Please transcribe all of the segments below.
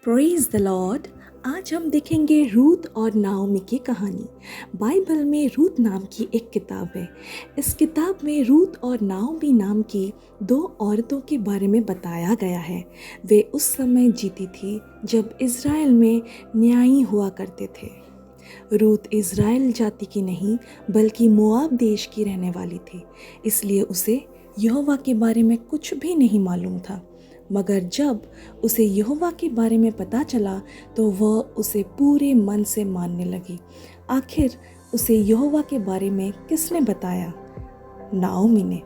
Praise the Lord. आज हम देखेंगे रूथ और नाओमी की कहानी। बाइबल में रूथ नाम की एक किताब है। इस किताब में रूथ और नाओमी नाम की दो औरतों के बारे में बताया गया है। वे उस समय जीती थी जब इज़राइल में न्यायी हुआ करते थे। रूथ इज़राइल जाति की नहीं बल्कि मोआब देश की रहने वाली थी, इसलिए उसे यहोवा के बारे में कुछ भी नहीं मालूम था। मगर जब उसे यहोवा के बारे में पता चला तो वह उसे पूरे मन से मानने लगी। आखिर उसे यहोवा के बारे में किसने बताया? नाओमी ने।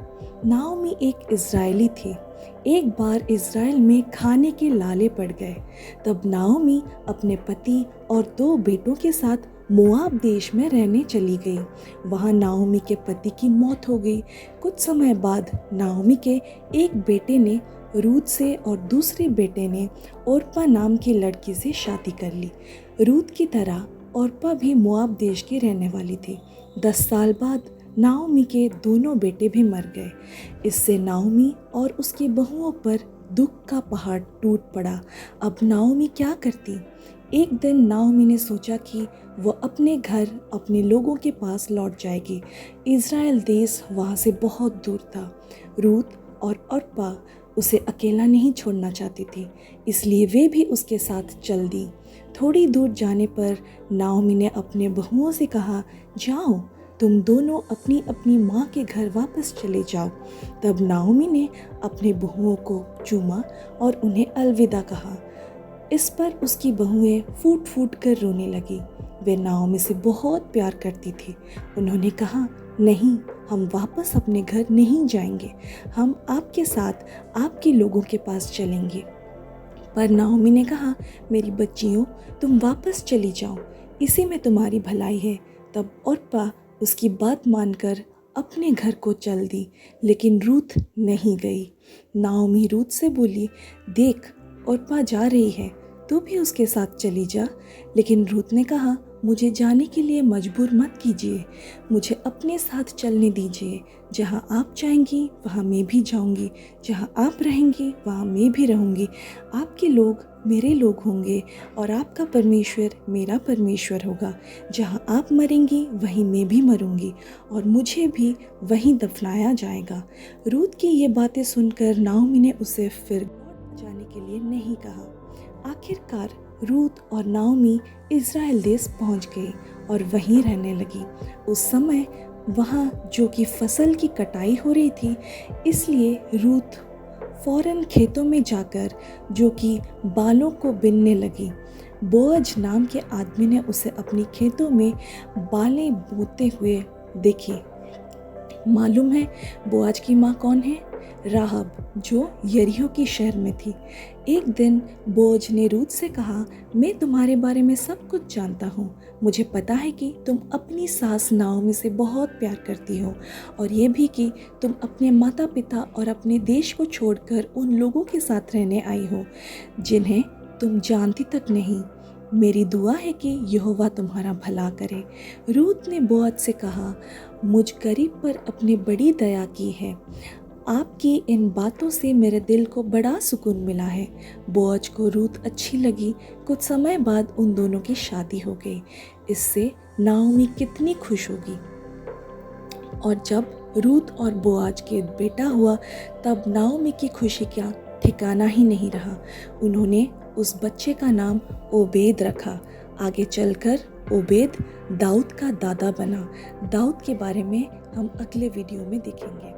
नाओमी एक इज़राइली थी। एक बार इज़राइल में खाने के लाले पड़ गए। तब नाओमी अपने पति और दो बेटों के साथ मोआब देश में रहने चली गई। वहाँ नाओमी के पति की मौत हो गई। कुछ समय बाद नाओमी के एक बेटे ने रूथ से और दूसरे बेटे ने ओर्पा नाम की लड़की से शादी कर ली। रूथ की तरह ओर्पा भी मोआब देश की रहने वाली थी। 10 साल बाद नाओमी के दोनों बेटे भी मर गए। इससे नाओमी और उसकी बहुओं पर दुख का पहाड़ टूट पड़ा। अब नाओमी क्या करती? एक दिन नाओमी ने सोचा कि वह अपने घर अपने लोगों के पास लौट जाएगी। इज़राइल देश वहाँ से बहुत दूर था। रूथ और ओर्पा उसे अकेला नहीं छोड़ना चाहती थी, इसलिए वे भी उसके साथ चल दी। थोड़ी दूर जाने पर नाओमी ने अपने बहुओं से कहा, जाओ, तुम दोनों अपनी अपनी माँ के घर वापस चले जाओ। तब नाओमी ने अपने बहुओं को चूमा और उन्हें अलविदा कहा। इस पर उसकी बहुएं फूट फूट कर रोने लगी। वे नाओमी से बहुत प्यार करती थी। उन्होंने कहा, नहीं, हम वापस अपने घर नहीं जाएंगे। हम आपके साथ आपके लोगों के पास चलेंगे। पर नाओमी ने कहा, मेरी बच्चियों, तुम वापस चली जाओ, इसी में तुम्हारी भलाई है। तब ओर्पा उसकी बात मानकर अपने घर को चल दी, लेकिन रूथ नहीं गई। नाओमी रूथ से बोली, देख, ओर्पा जा रही है, तू भी उसके साथ चली जा। लेकिन रूथ ने कहा, मुझे जाने के लिए मजबूर मत कीजिए, मुझे अपने साथ चलने दीजिए। जहाँ आप जाएंगी वहाँ मैं भी जाऊंगी, जहाँ आप रहेंगी वहाँ मैं भी रहूंगी। आपके लोग मेरे लोग होंगे और आपका परमेश्वर मेरा परमेश्वर होगा। जहाँ आप मरेंगी वहीं मैं भी मरूंगी और मुझे भी वहीं दफनाया जाएगा। रूथ की ये बातें सुनकर नाओमी ने उसे फिर लौट जाने के लिए नहीं कहा। आखिरकार रूथ और नाओमी इज़राइल देश पहुंच गई और वहीं रहने लगी। उस समय वहाँ जो कि फसल की कटाई हो रही थी, इसलिए रूथ फौरन खेतों में जाकर जो कि बालों को बिनने लगी। बोअज नाम के आदमी ने उसे अपनी खेतों में बालें बोते हुए देखी। मालूम है बोअज की माँ कौन है? राहब, जो यरीहो की शहर में थी। एक दिन बोअज ने रूथ से कहा, मैं तुम्हारे बारे में सब कुछ जानता हूँ। मुझे पता है कि तुम अपनी सास नाओमी से बहुत प्यार करती हो और ये भी कि तुम अपने माता पिता और अपने देश को छोड़कर उन लोगों के साथ रहने आई हो जिन्हें तुम जानती तक नहीं। मेरी दुआ है कि यहोवा तुम्हारा भला करे। रूथ ने बोअज से कहा, मुझ गरीब पर अपनी बड़ी दया की है। आपकी इन बातों से मेरे दिल को बड़ा सुकून मिला है। बोअज को रूथ अच्छी लगी। कुछ समय बाद उन दोनों की शादी हो गई। इससे नाओमी कितनी खुश होगी। और जब रूथ और बोअज के बेटा हुआ तब नाओमी की खुशी का ठिकाना ही नहीं रहा। उन्होंने उस बच्चे का नाम ओबेद रखा। आगे चलकर ओबेद दाऊद का दादा बना। दाऊद के बारे में हम अगले वीडियो में देखेंगे।